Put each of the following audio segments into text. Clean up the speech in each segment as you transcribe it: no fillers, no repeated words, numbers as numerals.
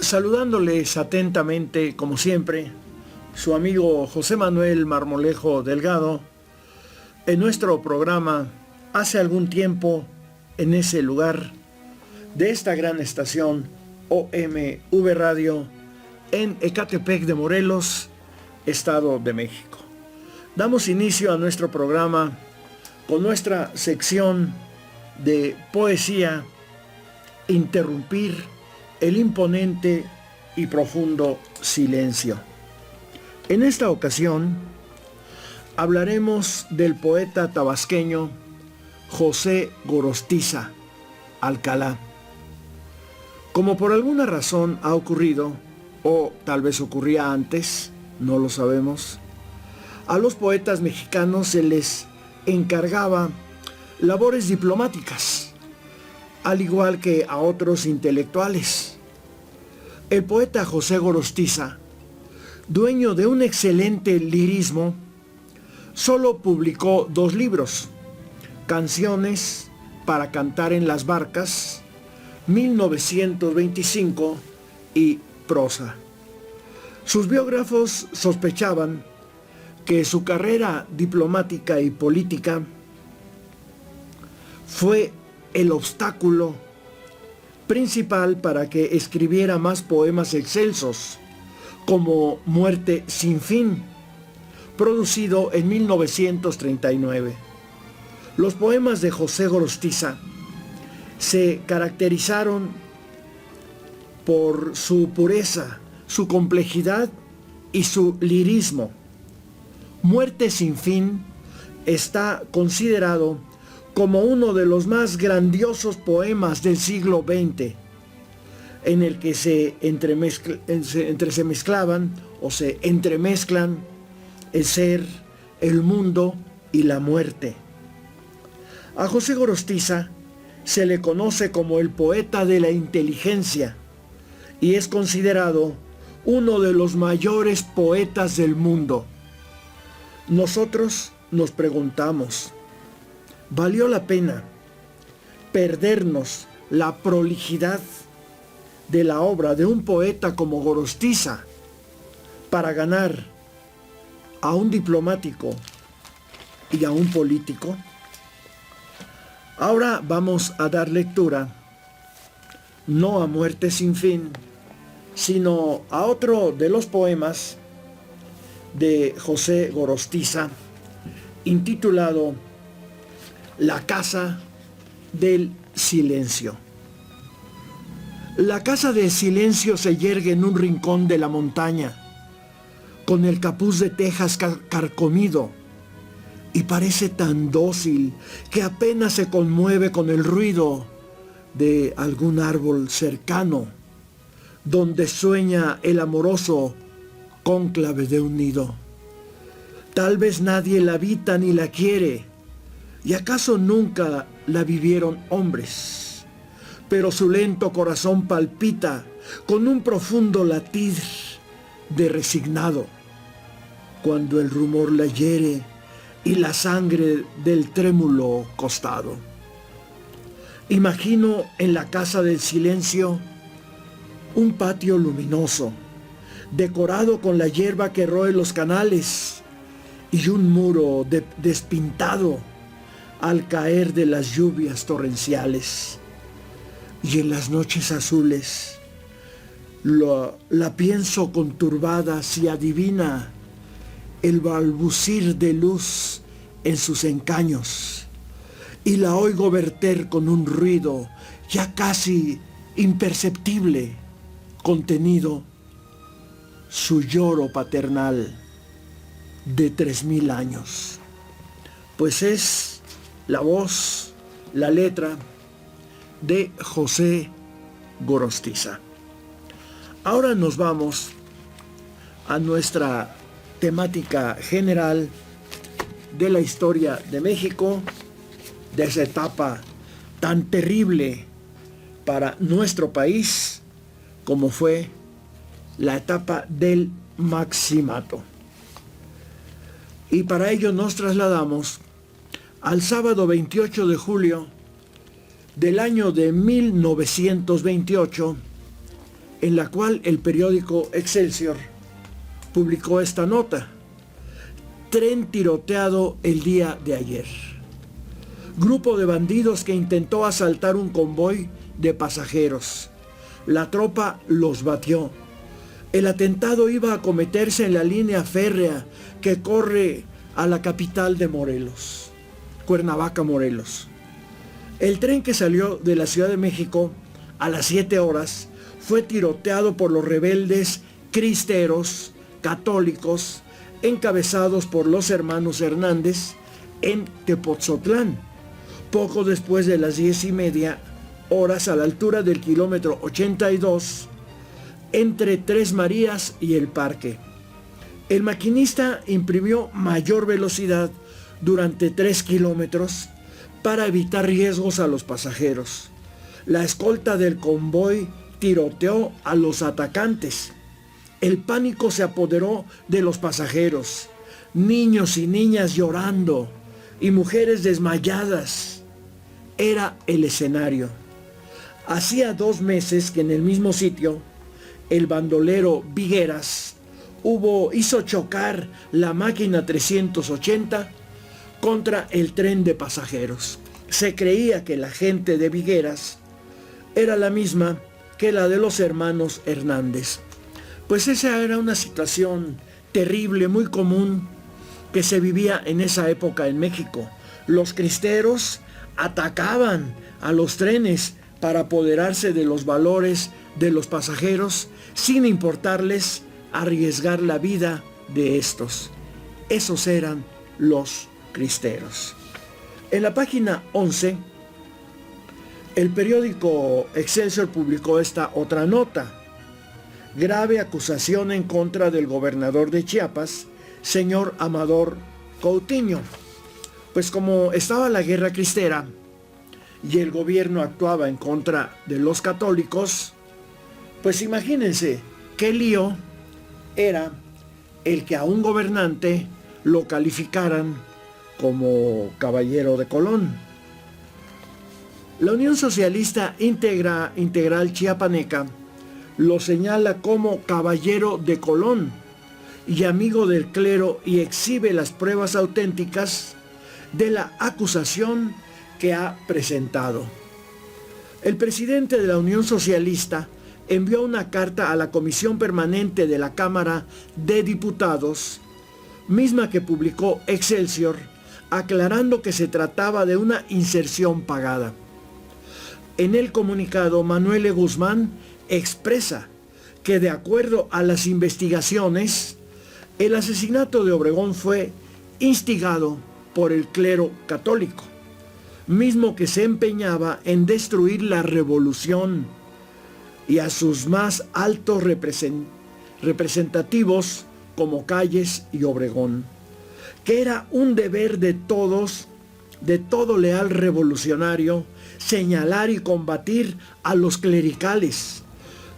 Saludándoles atentamente, como siempre, su amigo José Manuel Marmolejo Delgado, en nuestro programa hace algún tiempo, en ese lugar de esta gran estación OMV Radio, en Ecatepec de Morelos, Estado de México. Damos inicio a nuestro programa con nuestra sección de poesía, Interrumpir el imponente y profundo silencio. En esta ocasión hablaremos del poeta tabasqueño José Gorostiza Alcalá. Como por alguna razón ha ocurrido, o tal vez ocurría antes, no lo sabemos, a los poetas mexicanos se les encargaba labores diplomáticas, al igual que a otros intelectuales. El poeta José Gorostiza, dueño de un excelente lirismo, solo publicó 2 libros: Canciones para cantar en las barcas, 1925, y Prosa. Sus biógrafos sospechaban que su carrera diplomática y política fue el obstáculo principal para que escribiera más poemas excelsos, como Muerte sin fin, producido en 1939. Los poemas de José Gorostiza se caracterizaron por su pureza, su complejidad y su lirismo. Muerte sin fin está considerado como uno de los más grandiosos poemas del siglo XX, en el que se entremezclan el ser, el mundo y la muerte. A José Gorostiza se le conoce como el poeta de la inteligencia y es considerado uno de los mayores poetas del mundo. Nosotros nos preguntamos, ¿valió la pena perdernos la prolijidad de la obra de un poeta como Gorostiza para ganar a un diplomático y a un político? Ahora vamos a dar lectura no a Muerte sin fin, sino a otro de los poemas de José Gorostiza, intitulado La casa del silencio. La casa del silencio se yergue en un rincón de la montaña, con el capuz de tejas carcomido, y parece tan dócil que apenas se conmueve con el ruido de algún árbol cercano, donde sueña el amoroso cónclave de un nido. Tal vez nadie la habita ni la quiere, y acaso nunca la vivieron hombres, pero su lento corazón palpita con un profundo latir de resignado, cuando el rumor la hiere y la sangre del trémulo costado. Imagino en la casa del silencio un patio luminoso, decorado con la hierba que roe los canales, y un muro despintado al caer de las lluvias torrenciales. Y en las noches azules la pienso conturbada si adivina el balbucir de luz en sus encaños, y la oigo verter con un ruido ya casi imperceptible, contenido, su lloro paternal de 3000 años. Pues es la voz, la letra de José Gorostiza. Ahora nos vamos a nuestra temática general de la historia de México, de esa etapa tan terrible para nuestro país como fue la etapa del Maximato. Y para ello nos trasladamos al sábado 28 de julio del año de 1928, en la cual el periódico Excelsior publicó esta nota: tren tiroteado el día de ayer. Grupo de bandidos que intentó asaltar un convoy de pasajeros. La tropa los batió. El atentado iba a cometerse en la línea férrea que corre a la capital de Morelos, Cuernavaca, Morelos. El tren que salió de la Ciudad de México a las 7 horas fue tiroteado por los rebeldes cristeros católicos encabezados por los hermanos Hernández en Tepotzotlán, poco después de las 10:30 horas, a la altura del kilómetro 82 entre Tres Marías y El Parque. El maquinista imprimió mayor velocidad durante 3 kilómetros para evitar riesgos a los pasajeros. La escolta del convoy tiroteó a los atacantes. El pánico se apoderó de los pasajeros, niños y niñas llorando y mujeres desmayadas. Era el escenario. Hacía 2 meses que en el mismo sitio, el bandolero Vigueras hizo chocar la máquina 380 contra el tren de pasajeros. Se creía que la gente de Vigueras era la misma que la de los hermanos Hernández. Pues esa era una situación terrible, muy común, que se vivía en esa época en México. Los cristeros atacaban a los trenes para apoderarse de los valores de los pasajeros sin importarles arriesgar la vida de estos. Esos eran los cristeros. En la página 11, el periódico Excelsior publicó esta otra nota: grave acusación en contra del gobernador de Chiapas, señor Amador Coutinho. Pues como estaba la guerra cristera y el gobierno actuaba en contra de los católicos, pues imagínense qué lío era el que a un gobernante lo calificaran como caballero de Colón. La Unión Socialista Integral Chiapaneca lo señala como caballero de Colón y amigo del clero, y exhibe las pruebas auténticas de la acusación que ha presentado. El presidente de la Unión Socialista envió una carta a la Comisión Permanente de la Cámara de Diputados, misma que publicó Excelsior, aclarando que se trataba de una inserción pagada. En el comunicado, Manuel E. Guzmán expresa que, de acuerdo a las investigaciones, el asesinato de Obregón fue instigado por el clero católico, mismo que se empeñaba en destruir la revolución y a sus más altos representativos como Calles y Obregón, que era un deber de todos, de todo leal revolucionario, señalar y combatir a los clericales,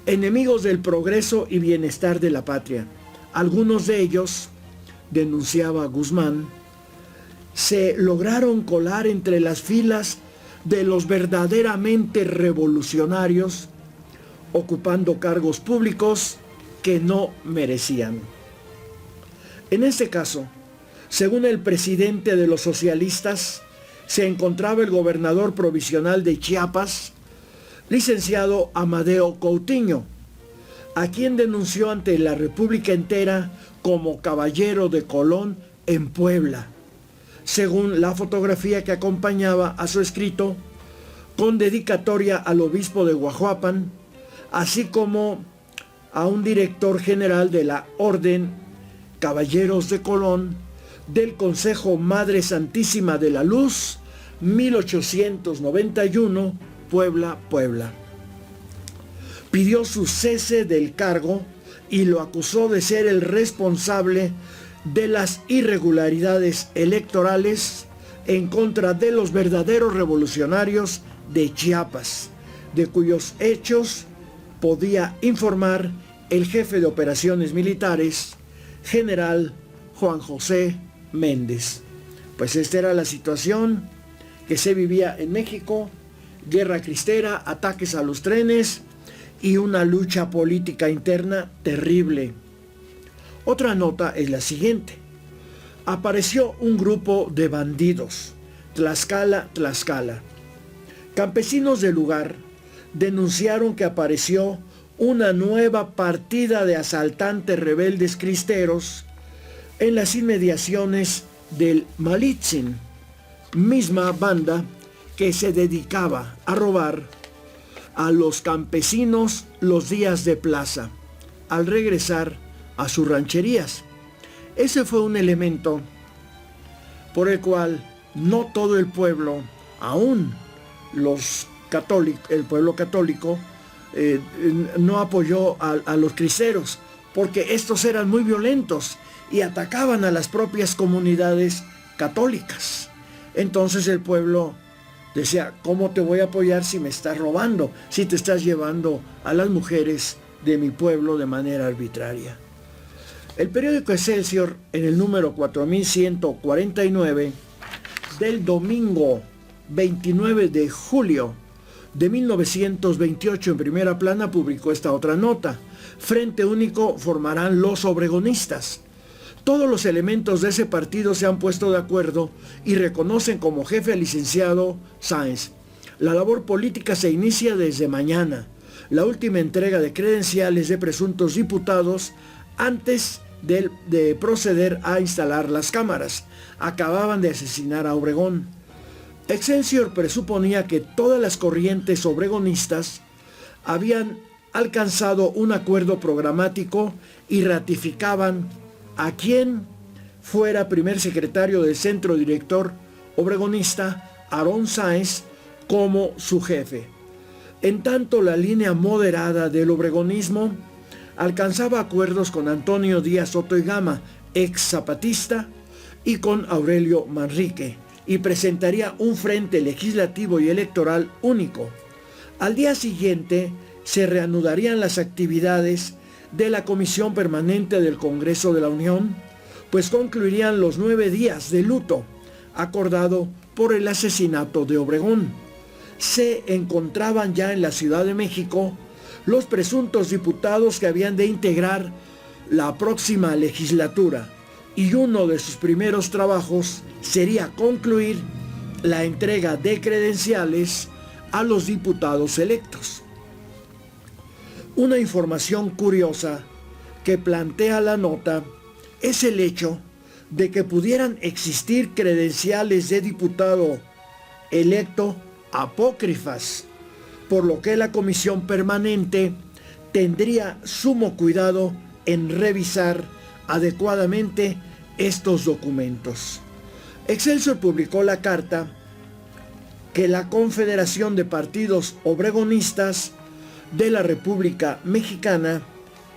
enemigos del progreso y bienestar de la patria. Algunos de ellos, denunciaba Guzmán, se lograron colar entre las filas de los verdaderamente revolucionarios, ocupando cargos públicos que no merecían. En este caso, según el presidente de los socialistas, se encontraba el gobernador provisional de Chiapas, licenciado Amadeo Coutinho, a quien denunció ante la República entera como caballero de Colón en Puebla, según la fotografía que acompañaba a su escrito, con dedicatoria al obispo de Guajuapan, así como a un director general de la Orden Caballeros de Colón del Consejo Madre Santísima de la Luz, 1891, Puebla, Puebla. Pidió su cese del cargo y lo acusó de ser el responsable de las irregularidades electorales en contra de los verdaderos revolucionarios de Chiapas, de cuyos hechos podía informar el jefe de operaciones militares, general Juan José Méndez. Pues esta era la situación que se vivía en México: guerra cristera, ataques a los trenes y una lucha política interna terrible. Otra nota es la siguiente. Apareció un grupo de bandidos, Tlaxcala, Tlaxcala. Campesinos del lugar denunciaron que apareció una nueva partida de asaltantes rebeldes cristeros en las inmediaciones del Malitzin, misma banda que se dedicaba a robar a los campesinos los días de plaza, al regresar a sus rancherías. Ese fue un elemento por el cual no todo el pueblo, aún el pueblo católico, no apoyó a los cristeros, porque estos eran muy violentos y atacaban a las propias comunidades católicas. Entonces el pueblo decía, ¿cómo te voy a apoyar si me estás robando? Si te estás llevando a las mujeres de mi pueblo de manera arbitraria. El periódico Excelsior, en el número 4149 del domingo 29 de julio de 1928, en primera plana, publicó esta otra nota. Frente único formarán los obregonistas. Todos los elementos de ese partido se han puesto de acuerdo y reconocen como jefe al licenciado Sáenz. La labor política se inicia desde mañana. La última entrega de credenciales de presuntos diputados antes de proceder a instalar las cámaras. Acababan de asesinar a Obregón. Excelsior presuponía que todas las corrientes obregonistas habían alcanzado un acuerdo programático y ratificaban a quien fuera primer secretario del centro director obregonista, Aarón Sáenz, como su jefe. En tanto, la línea moderada del obregonismo alcanzaba acuerdos con Antonio Díaz Soto y Gama, ex zapatista, y con Aurelio Manrique, y presentaría un frente legislativo y electoral único. Al día siguiente se reanudarían las actividades de la Comisión Permanente del Congreso de la Unión, pues concluirían los 9 días de luto acordado por el asesinato de Obregón. Se encontraban ya en la Ciudad de México los presuntos diputados que habían de integrar la próxima legislatura, y uno de sus primeros trabajos sería concluir la entrega de credenciales a los diputados electos. Una información curiosa que plantea la nota es el hecho de que pudieran existir credenciales de diputado electo apócrifas, por lo que la comisión permanente tendría sumo cuidado en revisar adecuadamente estos documentos. Excelsior publicó la carta que la Confederación de Partidos Obregonistas de la República Mexicana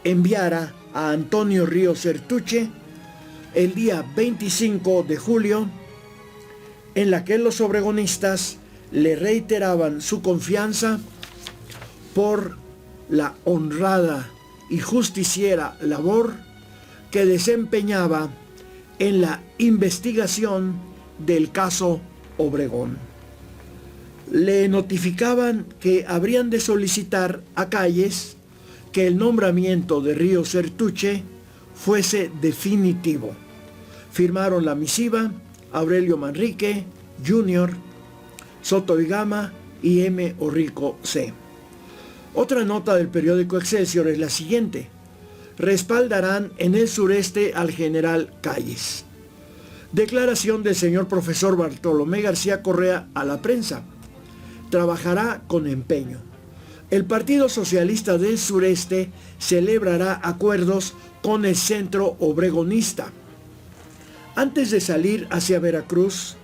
enviara a Antonio Ríos Sertuche el día 25 de julio, en la que los obregonistas le reiteraban su confianza por la honrada y justiciera labor que desempeñaba en la investigación del caso Obregón. Le notificaban que habrían de solicitar a Calles que el nombramiento de Ríos Sertuche fuese definitivo. Firmaron la misiva Aurelio Manrique, Jr., Soto y Gama y M. Orrico C. Otra nota del periódico Excelsior es la siguiente. Respaldarán en el sureste al general Calles. Declaración del señor profesor Bartolomé García Correa a la prensa. Trabajará con empeño. El Partido Socialista del Sureste celebrará acuerdos con el centro obregonista. Antes de salir hacia Veracruz,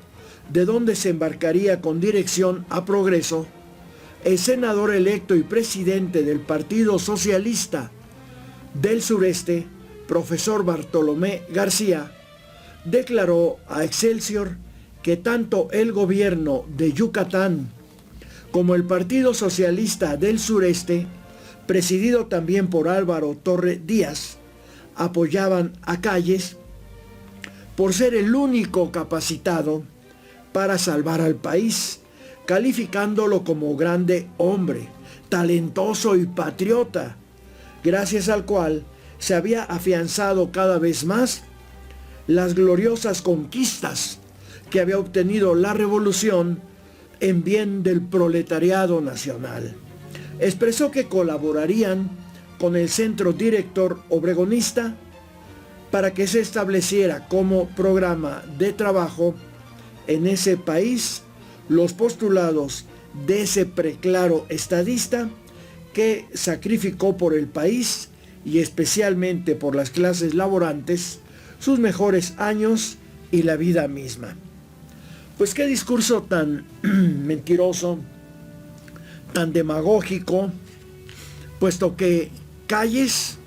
de donde se embarcaría con dirección a Progreso, el senador electo y presidente del Partido Socialista del Sureste, profesor Bartolomé García, declaró a Excelsior que tanto el gobierno de Yucatán como el Partido Socialista del Sureste, presidido también por Álvaro Torre Díaz, apoyaban a Calles por ser el único capacitado para salvar al país, calificándolo como grande hombre, talentoso y patriota, gracias al cual se había afianzado cada vez más las gloriosas conquistas que había obtenido la revolución en bien del proletariado nacional. Expresó que colaborarían con el centro director obregonista para que se estableciera como programa de trabajo en ese país los postulados de ese preclaro estadista que sacrificó por el país y especialmente por las clases laborantes sus mejores años y la vida misma. Pues qué discurso tan mentiroso, tan demagógico, puesto que Calles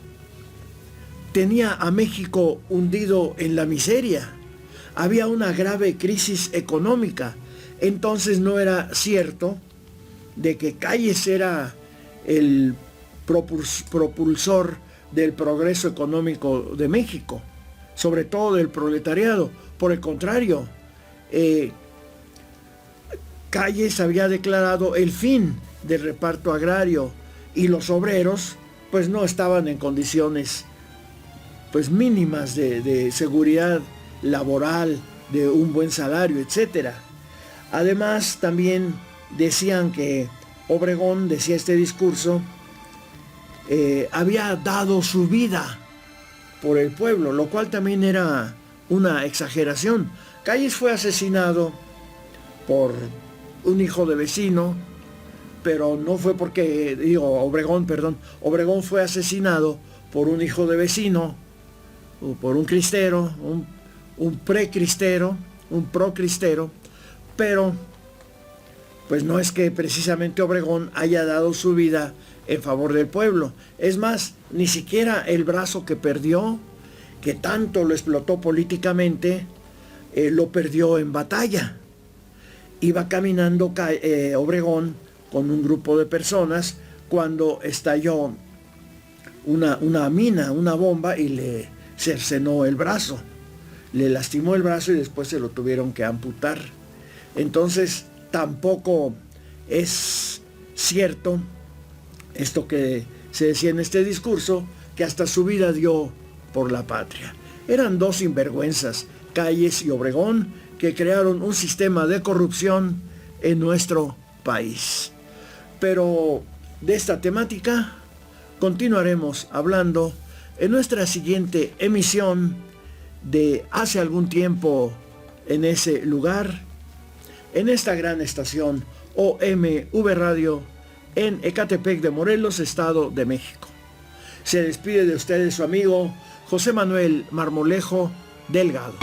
tenía a México hundido en la miseria. Había una grave crisis económica. Entonces no era cierto de que Calles era el propulsor del progreso económico de México, sobre todo del proletariado. Por el contrario, Calles había declarado el fin del reparto agrario y los obreros pues no estaban en condiciones pues mínimas de seguridad laboral, de un buen salario, etc. Además también decían que Obregón, decía este discurso, había dado su vida por el pueblo, lo cual también era una exageración. Calles fue asesinado por un hijo de vecino, pero no fue porque, Obregón fue asesinado por un hijo de vecino, o por un cristero, un precristero, un procristero, pero pues no es que precisamente Obregón haya dado su vida en favor del pueblo. Es más, ni siquiera el brazo que perdió, que tanto lo explotó políticamente, lo perdió en batalla. Iba caminando Obregón con un grupo de personas cuando estalló una mina, una bomba, y le cercenó el brazo. Le lastimó el brazo y después se lo tuvieron que amputar. Entonces tampoco es cierto esto que se decía en este discurso, que hasta su vida dio por la patria. Eran dos sinvergüenzas, Calles y Obregón, que crearon un sistema de corrupción en nuestro país. Pero de esta temática continuaremos hablando en nuestra siguiente emisión de Hace algún tiempo en ese lugar, en esta gran estación OMV Radio en Ecatepec de Morelos, Estado de México. Se despide de ustedes su amigo José Manuel Marmolejo Delgado.